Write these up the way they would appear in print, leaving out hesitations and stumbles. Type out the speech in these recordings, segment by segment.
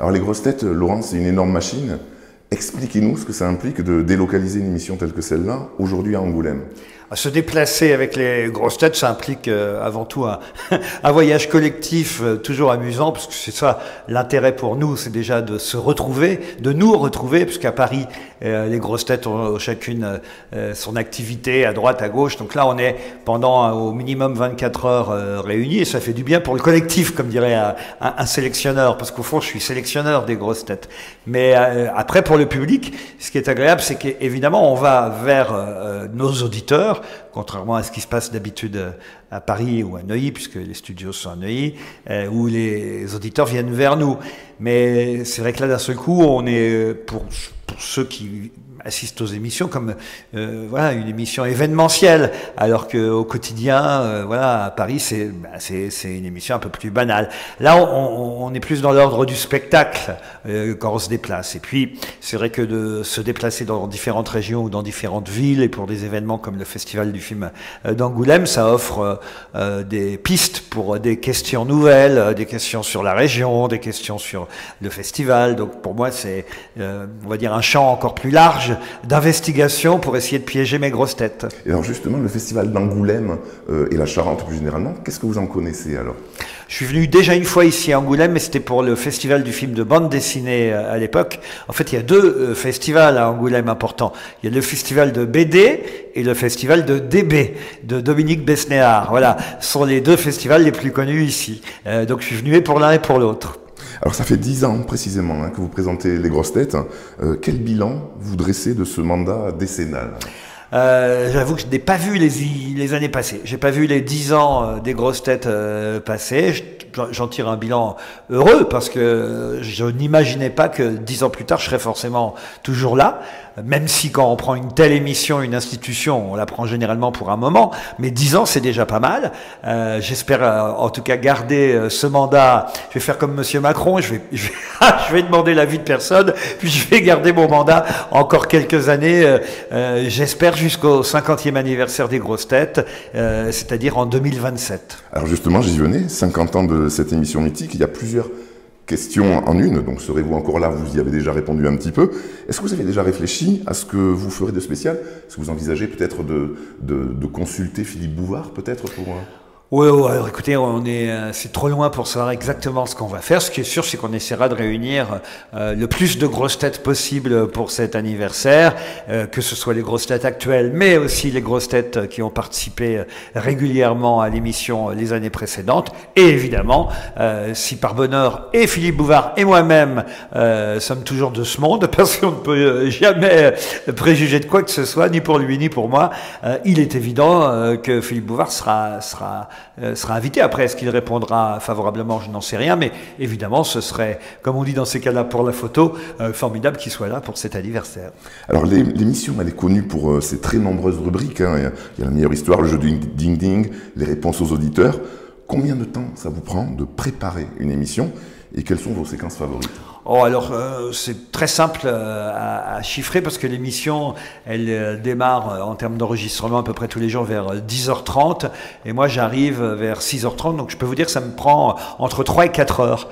Alors les grosses têtes, Laurent, c'est une énorme machine. Expliquez-nous ce que ça implique de délocaliser une émission telle que celle-là, aujourd'hui à Angoulême. Se déplacer avec les grosses têtes, ça implique avant tout un voyage collectif toujours amusant, parce que c'est ça l'intérêt pour nous, c'est déjà de se retrouver, de nous retrouver, puisqu'à Paris, les grosses têtes ont chacune son activité à droite, à gauche. Donc là, on est pendant au minimum 24 heures réunis, et ça fait du bien pour le collectif, comme dirait un sélectionneur, parce qu'au fond, je suis sélectionneur des grosses têtes. Mais après, pour le public, ce qui est agréable, c'est qu'évidemment, on va vers nos auditeurs, contrairement à ce qui se passe d'habitude à Paris ou à Neuilly, puisque les studios sont à Neuilly, où les auditeurs viennent vers nous. Mais c'est vrai que là, d'un seul coup, on est, pour ceux qui assistent aux émissions, comme voilà, une émission événementielle, alors qu'au quotidien, voilà, à Paris, c'est une émission un peu plus banale. Là, on est plus dans l'ordre du spectacle quand on se déplace. Et puis, c'est vrai que de se déplacer dans différentes régions ou dans différentes villes, et pour des événements comme le Festival du film d'Angoulême, ça offre des pistes pour des questions nouvelles, des questions sur la région, des questions sur le festival. Donc pour moi, c'est, on va dire, un champ encore plus large d'investigation pour essayer de piéger mes grosses têtes. Et alors justement, le festival d'Angoulême et la Charente plus généralement, qu'est-ce que vous en connaissez alors? Je suis venu déjà une fois ici à Angoulême, mais c'était pour le festival du film de bande dessinée à l'époque. En fait, il y a deux festivals à Angoulême importants. Il y a le festival de BD et le festival de DB, de Dominique Besnéard. Voilà, ce sont les deux festivals les plus connus ici. Donc je suis venu pour l'un et pour l'autre. Alors ça fait 10 ans précisément que vous présentez les grosses têtes. Quel bilan vous dressez de ce mandat décennal? J'avoue que je n'ai pas vu les années passées. J'ai pas vu les 10 ans des grosses têtes passées. J'en tire un bilan heureux parce que je n'imaginais pas que 10 ans plus tard, je serais forcément toujours là. Même si quand on prend une telle émission, une institution, on la prend généralement pour un moment, mais 10 ans c'est déjà pas mal. J'espère en tout cas garder ce mandat. Je vais faire comme Monsieur Macron, je vais demander l'avis de personne, puis je vais garder mon mandat encore quelques années, j'espère jusqu'au 50e anniversaire des grosses têtes, c'est-à-dire en 2027. Alors justement, j'y venais, 50 ans de cette émission mythique, il y a plusieurs question en une, donc serez-vous encore là? Vous y avez déjà répondu un petit peu. Est-ce que vous avez déjà réfléchi à ce que vous ferez de spécial? Est-ce que vous envisagez peut-être de consulter Philippe Bouvard, peut-être pour... Oui, alors écoutez, c'est trop loin pour savoir exactement ce qu'on va faire. Ce qui est sûr, c'est qu'on essaiera de réunir le plus de grosses têtes possible pour cet anniversaire, que ce soit les grosses têtes actuelles, mais aussi les grosses têtes qui ont participé régulièrement à l'émission les années précédentes. Et évidemment, si par bonheur, et Philippe Bouvard et moi-même sommes toujours de ce monde, parce qu'on ne peut jamais préjuger de quoi que ce soit, ni pour lui ni pour moi, il est évident que Philippe Bouvard sera invité. Après, est-ce qu'il répondra favorablement? Je n'en sais rien, mais évidemment, ce serait, comme on dit dans ces cas-là pour la photo, formidable qu'il soit là pour cet anniversaire. Alors, l'émission, elle est connue pour ses très nombreuses rubriques. Il y a la meilleure histoire, le jeu du ding-ding, les réponses aux auditeurs. Combien de temps ça vous prend de préparer une émission et quelles sont vos séquences favorites? Oh, alors, c'est très simple à chiffrer parce que l'émission, elle démarre en termes d'enregistrement à peu près tous les jours vers 10h30 et moi j'arrive vers 6h30, donc je peux vous dire que ça me prend entre 3 et 4 heures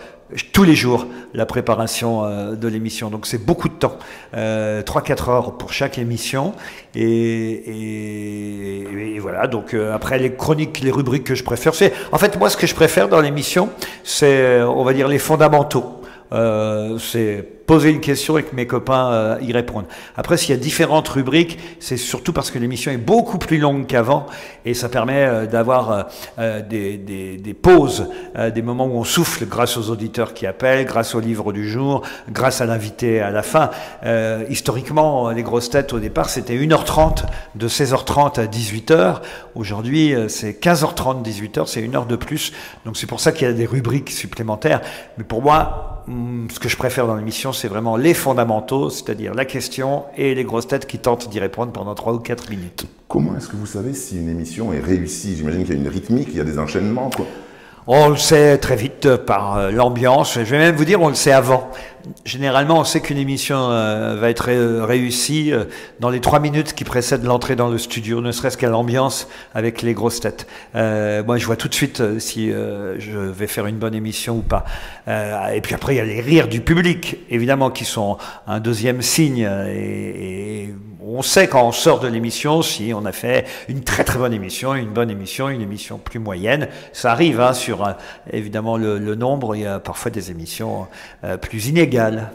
tous les jours la préparation de l'émission, donc c'est beaucoup de temps, 3-4 heures pour chaque émission et voilà. Donc après les chroniques, les rubriques que je préfère, c'est en fait moi ce que je préfère dans l'émission, c'est on va dire les fondamentaux. C'est poser une question et que mes copains y répondent. Après, s'il y a différentes rubriques, c'est surtout parce que l'émission est beaucoup plus longue qu'avant et ça permet d'avoir des pauses, des moments où on souffle grâce aux auditeurs qui appellent, grâce au livre du jour, grâce à l'invité à la fin. Historiquement, les grosses têtes au départ, c'était 1h30, de 16h30 à 18h. Aujourd'hui, c'est 15h30, 18h, c'est 1 heure de plus. Donc c'est pour ça qu'il y a des rubriques supplémentaires. Mais pour moi, ce que je préfère dans l'émission, c'est vraiment les fondamentaux, c'est-à-dire la question et les grosses têtes qui tentent d'y répondre pendant 3 ou 4 minutes. Comment est-ce que vous savez si une émission est réussie? J'imagine qu'il y a une rythmique, il y a des enchaînements, quoi. On le sait très vite par l'ambiance. Je vais même vous dire, on le sait avant. généralement, on sait qu'une émission va être réussie dans les 3 minutes qui précèdent l'entrée dans le studio, ne serait-ce qu'à l'ambiance avec les grosses têtes. Moi, je vois tout de suite si je vais faire une bonne émission ou pas. Et puis après, il y a les rires du public, évidemment, qui sont un deuxième signe. Et on sait quand on sort de l'émission si on a fait une très très bonne émission, une bonne émission, une émission plus moyenne. Ça arrive hein, sur évidemment le nombre. Il y a parfois des émissions plus inégales.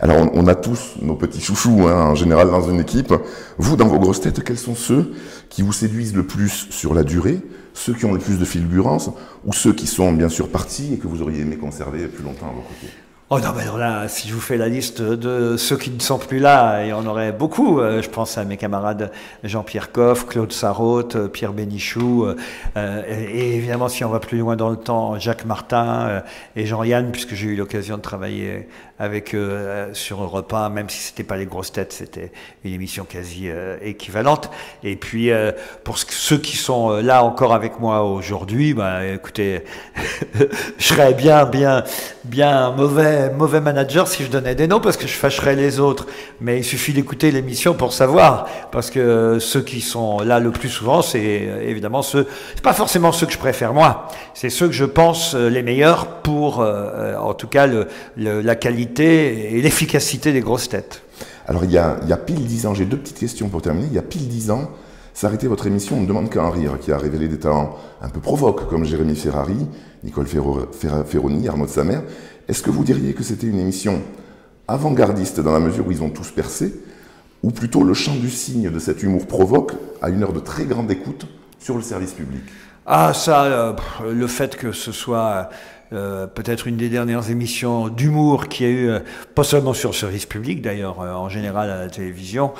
Alors, on a tous nos petits chouchous, hein, en général, dans une équipe. Vous, dans vos grosses têtes, quels sont ceux qui vous séduisent le plus sur la durée, ceux qui ont le plus de fulgurance, ou ceux qui sont bien sûr partis et que vous auriez aimé conserver plus longtemps à vos côtés? Oh non, mais alors là, si je vous fais la liste de ceux qui ne sont plus là, il y en aurait beaucoup. Je pense à mes camarades Jean-Pierre Coff, Claude Sarraute, Pierre Bénichou, et évidemment, si on va plus loin dans le temps, Jacques Martin et Jean-Yann, puisque j'ai eu l'occasion de travailler avec eux sur Europe 1, même si c'était pas les grosses têtes, c'était une émission quasi équivalente. Et puis, pour ceux qui sont là encore avec moi aujourd'hui, bah, écoutez, je serais bien mauvais manager si je donnais des noms parce que je fâcherais les autres. Mais il suffit d'écouter l'émission pour savoir. Parce que ceux qui sont là le plus souvent, c'est évidemment ceux, c'est pas forcément ceux que je préfère moi. C'est ceux que je pense les meilleurs pour, en tout cas, la qualité et l'efficacité des grosses têtes. Alors il y a pile 10 ans, j'ai 2 petites questions pour terminer. Il y a pile 10 ans, s'arrêtait votre émission On ne demande qu'à en rire, qui a révélé des talents un peu provoques comme Jérémy Ferrari, Nicole Ferroni, Arnaud de Samer. Est-ce que vous diriez que c'était une émission avant-gardiste dans la mesure où ils ont tous percé, ou plutôt le chant du cygne de cet humour provoque à une heure de très grande écoute sur le service public? Ah ça, le fait que ce soit peut-être une des dernières émissions d'humour qu'il y a eu, pas seulement sur le service public d'ailleurs, en général à la télévision,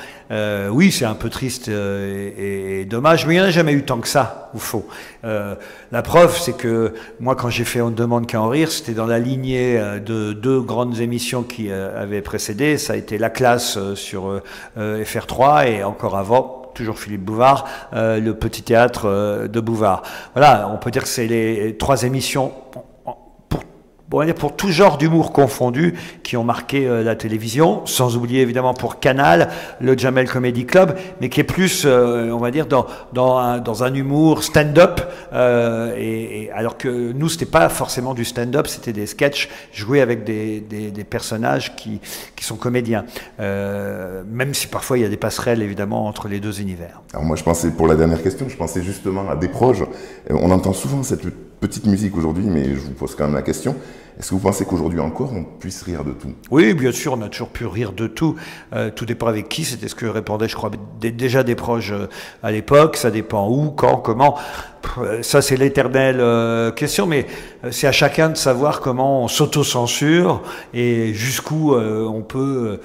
oui c'est un peu triste et dommage, mais il n'y en a jamais eu tant que ça, ou faux. La preuve c'est que moi quand j'ai fait On ne demande qu'à en rire, c'était dans la lignée de 2 grandes émissions qui avaient précédé, ça a été La Classe sur FR3 et encore avant, toujours Philippe Bouvard, le Petit Théâtre de Bouvard. Voilà, on peut dire que c'est les 3 émissions pour tout genre d'humour confondu qui ont marqué la télévision, sans oublier évidemment pour Canal, le Jamel Comedy Club, mais qui est plus, on va dire, dans un humour stand-up, alors que nous, c'était pas forcément du stand-up, c'était des sketchs joués avec des personnages qui sont comédiens, même si parfois il y a des passerelles évidemment entre les 2 univers. Alors moi je pensais, pour la dernière question, je pensais justement à des proches. On entend souvent cette petite musique aujourd'hui, mais je vous pose quand même la question. Est-ce que vous pensez qu'aujourd'hui encore, on puisse rire de tout? Oui, bien sûr, on a toujours pu rire de tout. Tout dépend avec qui. C'était ce que répondaient, je crois, déjà des proches à l'époque. Ça dépend où, quand, comment. Ça, c'est l'éternelle question, mais c'est à chacun de savoir comment on s'auto-censure et jusqu'où on peut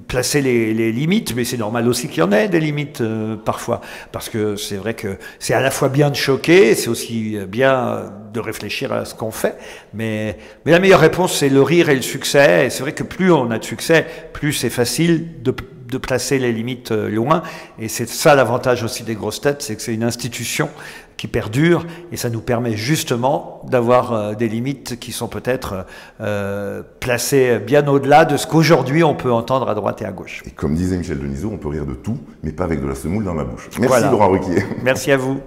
placer les limites. Mais c'est normal aussi qu'il y en ait des limites parfois, parce que c'est vrai que c'est à la fois bien de choquer, c'est aussi bien de réfléchir à ce qu'on fait, mais la meilleure réponse, c'est le rire et le succès. Et c'est vrai que plus on a de succès, plus c'est facile de placer les limites loin. Et c'est ça l'avantage aussi des grosses têtes, c'est que c'est une institution qui perdure et ça nous permet justement d'avoir des limites qui sont peut-être placées bien au-delà de ce qu'aujourd'hui on peut entendre à droite et à gauche. Et comme disait Michel Denisot, on peut rire de tout, mais pas avec de la semoule dans la bouche. Merci voilà. Laurent Ruquier. Merci à vous.